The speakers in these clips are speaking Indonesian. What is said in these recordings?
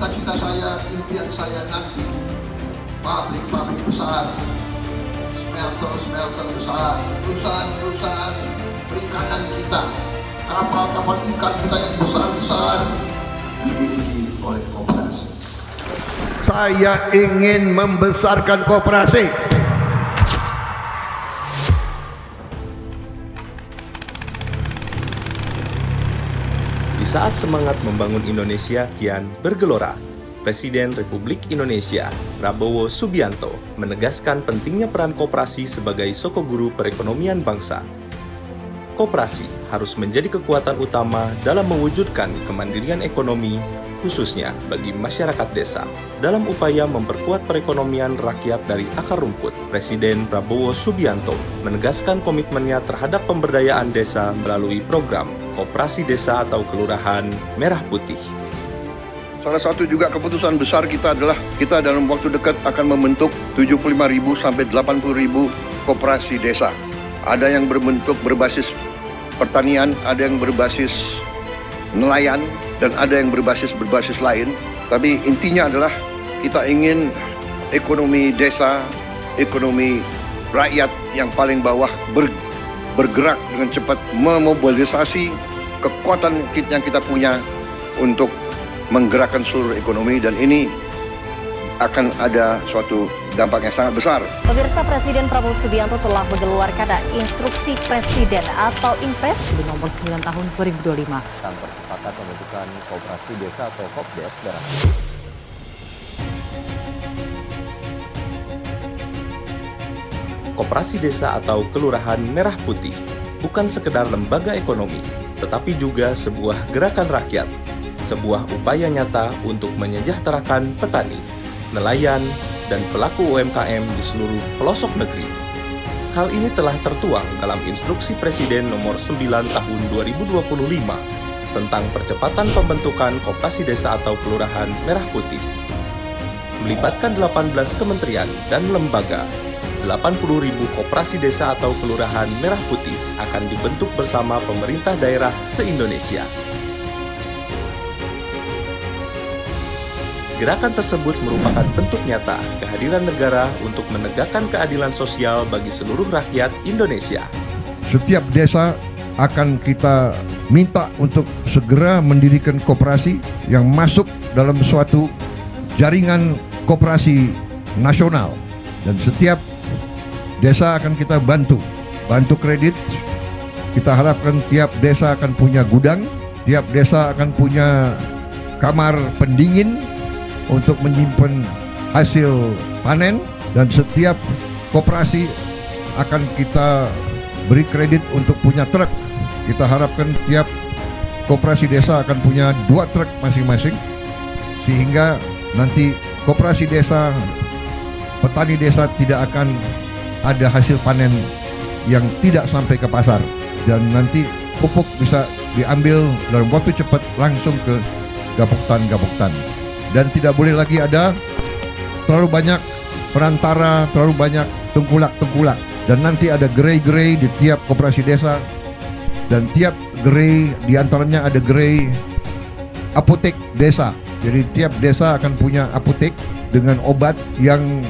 cita-cita saya, impian saya nanti pabrik-pabrik besar, smelter besar, perusahaan-perusahaan perikanan kita, kapal-kapal ikan kita yang besar-besar dimiliki oleh koperasi. Saya ingin membesarkan koperasi. Di saat semangat membangun Indonesia kian bergelora, Presiden Republik Indonesia Prabowo Subianto menegaskan pentingnya peran koperasi sebagai sokoguru perekonomian bangsa. Koperasi harus menjadi kekuatan utama dalam mewujudkan kemandirian ekonomi, khususnya bagi masyarakat desa. Dalam upaya memperkuat perekonomian rakyat dari akar rumput, Presiden Prabowo Subianto menegaskan komitmennya terhadap pemberdayaan desa melalui program Koperasi Desa atau Kelurahan Merah Putih. Salah satu juga keputusan besar kita adalah kita dalam waktu dekat akan membentuk 75.000 sampai 80.000 koperasi desa. Ada yang berbasis pertanian, ada yang berbasis nelayan, dan ada yang berbasis lain. Tapi intinya adalah kita ingin ekonomi desa, ekonomi rakyat yang paling bawah bergerak dengan cepat, memobilisasi kekuatan yang kita punya untuk menggerakkan seluruh ekonomi, dan ini akan ada suatu dampak yang sangat besar. Pemirsa, Presiden Prabowo Subianto telah mengeluarkan Instruksi Presiden atau Inpres nomor 9 tahun 2025 tentang percepatan pembentukan koperasi desa atau Kopdes Merah Putih. Koperasi Desa atau Kelurahan Merah Putih bukan sekedar lembaga ekonomi, tetapi juga sebuah gerakan rakyat, sebuah upaya nyata untuk menyejahterakan petani, nelayan, dan pelaku UMKM di seluruh pelosok negeri. Hal ini telah tertuang dalam Instruksi Presiden nomor 9 tahun 2025 tentang percepatan pembentukan Koperasi Desa atau Kelurahan Merah Putih. Melibatkan 18 kementerian dan lembaga, 80.000 koperasi desa atau kelurahan merah putih akan dibentuk bersama pemerintah daerah se-Indonesia. Gerakan tersebut merupakan bentuk nyata kehadiran negara untuk menegakkan keadilan sosial bagi seluruh rakyat Indonesia. Setiap desa akan kita minta untuk segera mendirikan koperasi yang masuk dalam suatu jaringan koperasi nasional, dan setiap desa akan kita bantu kredit. Kita harapkan tiap desa akan punya gudang, tiap desa akan punya kamar pendingin untuk menyimpan hasil panen, dan setiap koperasi akan kita beri kredit untuk punya truk. Kita harapkan tiap koperasi desa akan punya 2 truk masing-masing, sehingga nanti koperasi desa, petani desa tidak akan ada hasil panen yang tidak sampai ke pasar, dan nanti pupuk bisa diambil dalam waktu cepat langsung ke gapoktan, dan tidak boleh lagi ada terlalu banyak perantara, terlalu banyak tengkulak, dan nanti ada gerai-gerai di tiap koperasi desa, dan tiap gerai diantaranya ada gerai apotek desa. Jadi tiap desa akan punya apotek dengan obat yang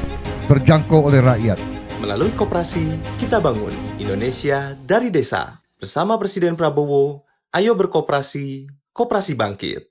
terjangkau oleh rakyat. Melalui koperasi, kita bangun Indonesia dari desa. Bersama Presiden Prabowo, ayo berkoperasi, koperasi bangkit.